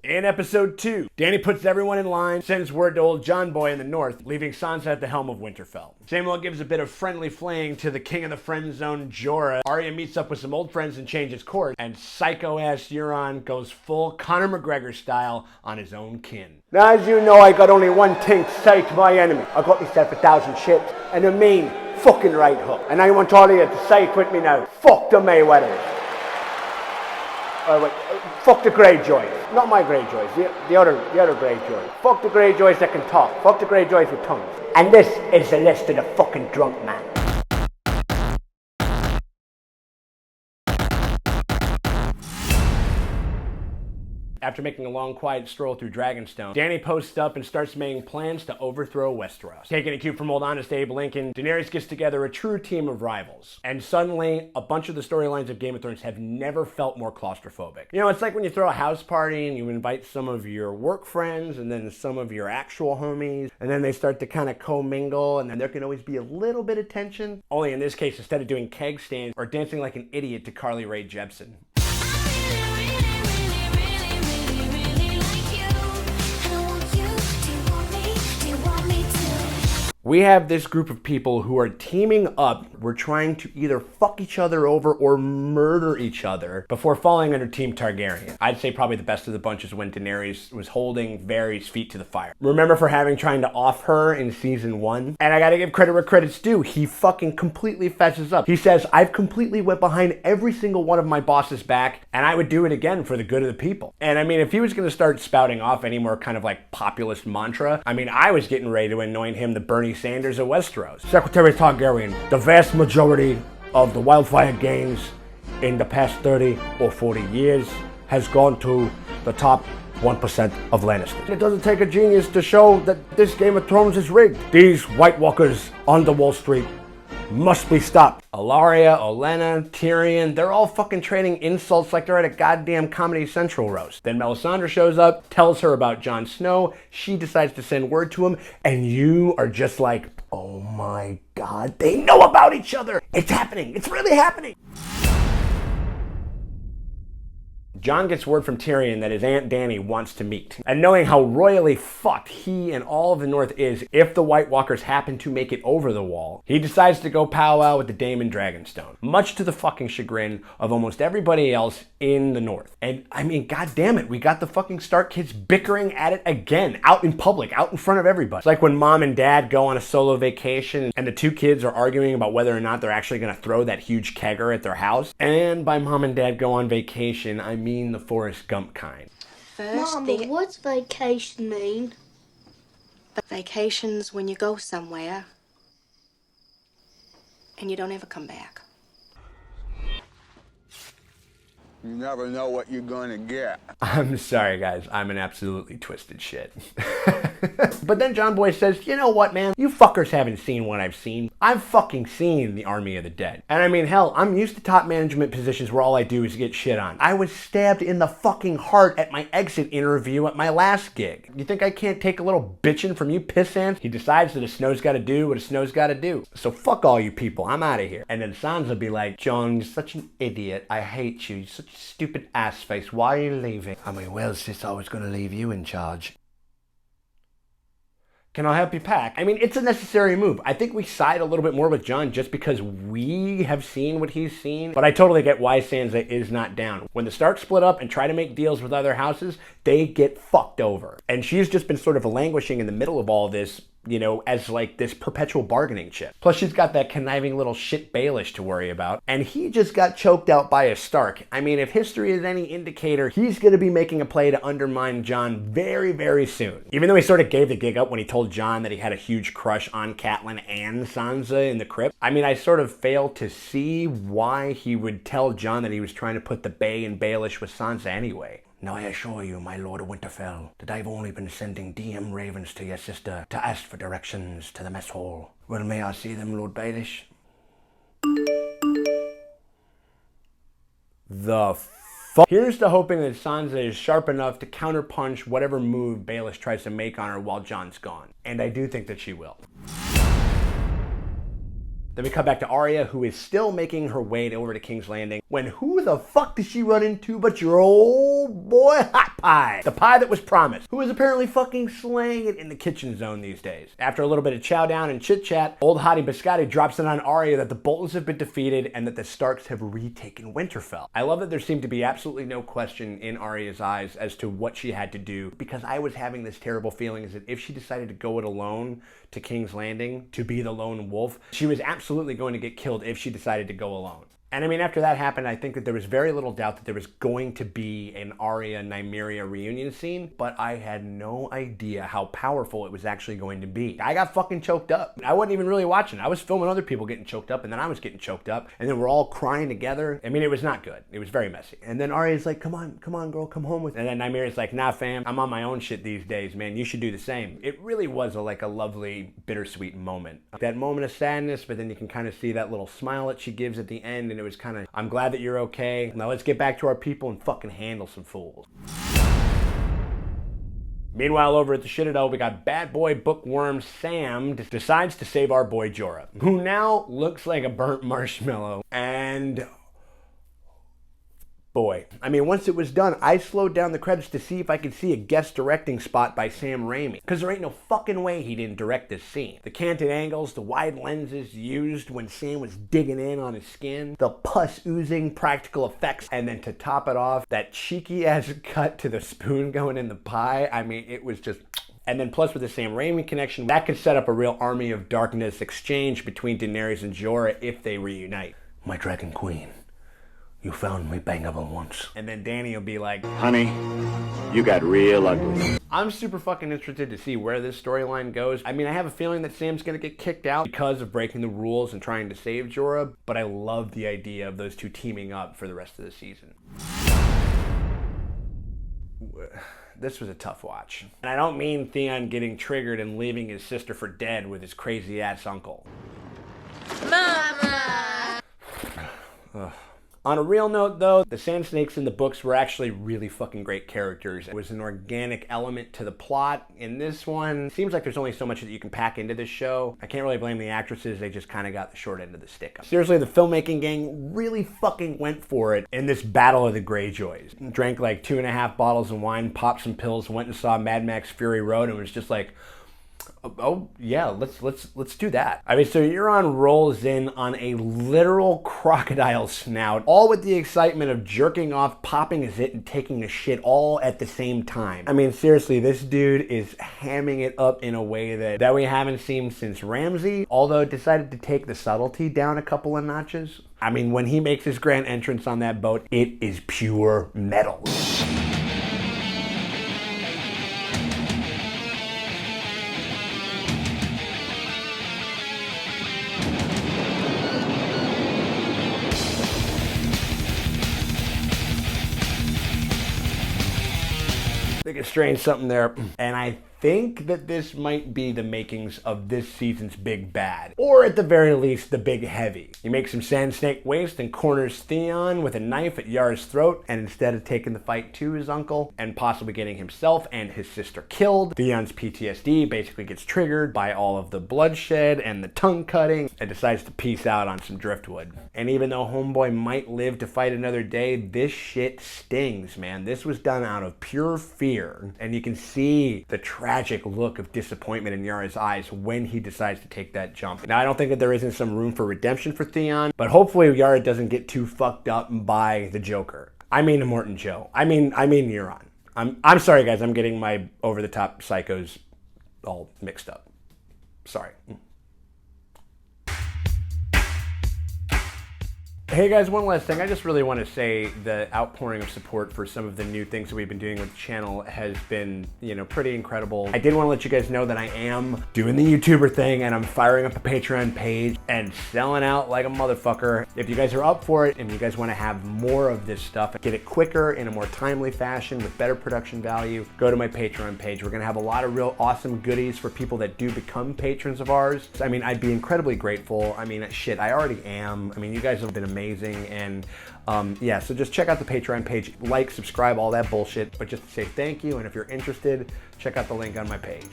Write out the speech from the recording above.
In episode 2, Dany puts everyone in line, sends word to old John Boy in the north, leaving Sansa at the helm of Winterfell. Samuel gives a bit of friendly flaying to the king of the friend zone, Jorah. Arya meets up with some old friends and changes course, and psycho-ass Euron goes full Conor McGregor style on his own kin. Now, as you know, I got only one thing to say to my enemy. I got myself 1,000 ships and a mean fucking right hook. And I want all of you to say it with me now. Fuck the Mayweathers. Fuck the Greyjoys. Not my Greyjoys, the other Greyjoys. Fuck the Greyjoys that can talk. Fuck the Greyjoys with tongues. And this is the list of the fucking drunk man. After making a long, quiet stroll through Dragonstone, Dany posts up and starts making plans to overthrow Westeros. Taking a cue from old honest Abe Lincoln, Daenerys gets together a true team of rivals. And suddenly, a bunch of the storylines of Game of Thrones have never felt more claustrophobic. You know, it's like when you throw a house party and you invite some of your work friends and then some of your actual homies, and then they start to kind of commingle, and then there can always be a little bit of tension. Only in this case, instead of doing keg stands or dancing like an idiot to Carly Rae Jepsen. We have this group of people who are teaming up. We're trying to either fuck each other over or murder each other before falling under Team Targaryen. I'd say probably the best of the bunch is when Daenerys was holding Varys' feet to the fire. Remember for trying to off her in season 1? And I gotta give credit where credit's due. He fucking completely fesses up. He says, I've completely went behind every single one of my bosses' back, and I would do it again for the good of the people. And I mean, if he was gonna start spouting off any more kind of like populist mantra, I mean, I was getting ready to anoint him the Bernie Sanders of Westeros. Secretary Targaryen, the vast majority of the wildfire gains in the past 30 or 40 years has gone to the top 1% of Lannister. It doesn't take a genius to show that this Game of Thrones is rigged. These White Walkers on the Wall Street must be stopped. Alaria, Olenna, Tyrion, they're all fucking trading insults like they're at a goddamn Comedy Central roast. Then Melisandre shows up, tells her about Jon Snow, she decides to send word to him, and you are just like, oh my god, they know about each other! It's happening! It's really happening! Jon gets word from Tyrion that his Aunt Dany wants to meet. And knowing how royally fucked he and all of the North is if the White Walkers happen to make it over the wall, he decides to go powwow with the Dame in Dragonstone. Much to the fucking chagrin of almost everybody else in the North. And I mean, god damn it, we got the fucking Stark kids bickering at it again, out in public, out in front of everybody. It's like when mom and dad go on a solo vacation and the two kids are arguing about whether or not they're actually gonna throw that huge kegger at their house. And by mom and dad go on vacation, I mean the Forrest Gump kind. Mama, what's vacation mean? Vacation's when you go somewhere and you don't ever come back. You never know what you're gonna get. I'm sorry, guys. I'm an absolutely twisted shit. But then John Boy says, you know what, man? You fuckers haven't seen what I've seen. I've fucking seen the Army of the Dead. And I mean, hell, I'm used to top management positions where all I do is get shit on. I was stabbed in the fucking heart at my exit interview at my last gig. You think I can't take a little bitching from you pissants? He decides that a snow's gotta do what a snow's gotta do. So fuck all you people. I'm out of here. And then Sansa be like, Jon, you're such an idiot. I hate you. You're such a stupid ass face. Why are you leaving? I mean, well, sis, I was gonna leave you in charge. Can I help you pack? I mean, it's a necessary move. I think we side a little bit more with Jon just because we have seen what he's seen, but I totally get why Sansa is not down. When the Starks split up and try to make deals with other houses, they get fucked over. And she's just been sort of languishing in the middle of all this, you know, as like this perpetual bargaining chip. Plus she's got that conniving little shit Baelish to worry about. And he just got choked out by a Stark. I mean, if history is any indicator, he's gonna be making a play to undermine Jon very, very soon. Even though he sort of gave the gig up when he told Jon that he had a huge crush on Catelyn and Sansa in the crypt. I mean, I sort of fail to see why he would tell Jon that he was trying to put the Bay and Baelish with Sansa anyway. Now I assure you, my Lord of Winterfell, that I've only been sending DM ravens to your sister to ask for directions to the mess hall. Well, may I see them, Lord Baelish? The fuck? Here's to hoping that Sansa is sharp enough to counterpunch whatever move Baelish tries to make on her while Jon's gone. And I do think that she will. Then we come back to Arya, who is still making her way over to King's Landing, when who the fuck does she run into but your old boy Hot Pie? The pie that was promised, who is apparently fucking slaying it in the kitchen zone these days. After a little bit of chow down and chit chat, old Hottie Biscotti drops in on Arya that the Boltons have been defeated and that the Starks have retaken Winterfell. I love that there seemed to be absolutely no question in Arya's eyes as to what she had to do, because I was having this terrible feeling is that if she decided to go it alone to King's Landing to be the lone wolf, she was absolutely going to get killed if she decided to go alone. And I mean, after that happened, I think that there was very little doubt that there was going to be an Arya-Nymeria reunion scene, but I had no idea how powerful it was actually going to be. I got fucking choked up. I wasn't even really watching. I was filming other people getting choked up, and then I was getting choked up, and then we're all crying together. I mean, it was not good. It was very messy. And then Arya's like, come on, girl, come home with me. And then Nymeria's like, nah, fam, I'm on my own shit these days, man. You should do the same. It really was like a lovely, bittersweet moment. That moment of sadness, but then you can kind of see that little smile that she gives at the end, and it was kind of, I'm glad that you're okay. Now let's get back to our people and fucking handle some fools. Meanwhile, over at the Citadel, we got bad boy bookworm Sam decides to save our boy Jorah, who now looks like a burnt marshmallow. And boy, I mean, once it was done, I slowed down the credits to see if I could see a guest directing spot by Sam Raimi, because there ain't no fucking way he didn't direct this scene. The canted angles, the wide lenses used when Sam was digging in on his skin, the pus oozing practical effects, and then to top it off, that cheeky ass cut to the spoon going in the pie. I mean, it was just... And then plus with the Sam Raimi connection, that could set up a real Army of Darkness exchange between Daenerys and Jorah if they reunite. My Dragon Queen, you found me bangable once. And then Dany will be like, honey, you got real ugly. I'm super fucking interested to see where this storyline goes. I mean, I have a feeling that Sam's gonna get kicked out because of breaking the rules and trying to save Jorah, but I love the idea of those two teaming up for the rest of the season. This was a tough watch. And I don't mean Theon getting triggered and leaving his sister for dead with his crazy ass uncle. Mama! Ugh. On a real note though, the Sand Snakes in the books were actually really fucking great characters. It was an organic element to the plot. In this one, it seems like there's only so much that you can pack into this show. I can't really blame the actresses, they just kind of got the short end of the stick. Seriously, the filmmaking gang really fucking went for it in this Battle of the Greyjoys. Drank like 2.5 bottles of wine, popped some pills, went and saw Mad Max Fury Road, and was just like, oh yeah, let's do that. I mean, so Euron rolls in on a literal crocodile snout, all with the excitement of jerking off, popping his zit, and taking a shit all at the same time. I mean, seriously, this dude is hamming it up in a way that we haven't seen since Ramsay, although decided to take the subtlety down a couple of notches. I mean, when he makes his grand entrance on that boat, it is pure metal. They could strain something there. And I think that this might be the makings of this season's big bad. Or at the very least, the big heavy. He makes some sand snake waste and corners Theon with a knife at Yar's throat, and instead of taking the fight to his uncle and possibly getting himself and his sister killed, Theon's PTSD basically gets triggered by all of the bloodshed and the tongue cutting and decides to peace out on some driftwood. And even though homeboy might live to fight another day, this shit stings, man. This was done out of pure fear, and you can see the tragic look of disappointment in Yara's eyes when he decides to take that jump. Now, I don't think that there isn't some room for redemption for Theon, but hopefully Yara doesn't get too fucked up by the Joker. I mean Immortan Joe. I mean Euron. I'm sorry, guys. I'm getting my over-the-top psychos all mixed up. Sorry. Hey guys, one last thing. I just really want to say the outpouring of support for some of the new things that we've been doing with the channel has been, pretty incredible. I did want to let you guys know that I am doing the YouTuber thing and I'm firing up a Patreon page and selling out like a motherfucker. If you guys are up for it and you guys want to have more of this stuff, get it quicker in a more timely fashion with better production value, go to my Patreon page. We're going to have a lot of real awesome goodies for people that do become patrons of ours. I mean, I'd be incredibly grateful. I mean, shit, I already am. I mean, you guys have been amazing. And yeah, so just check out the Patreon page, like, subscribe, all that bullshit, but just to say thank you, and if you're interested, check out the link on my page.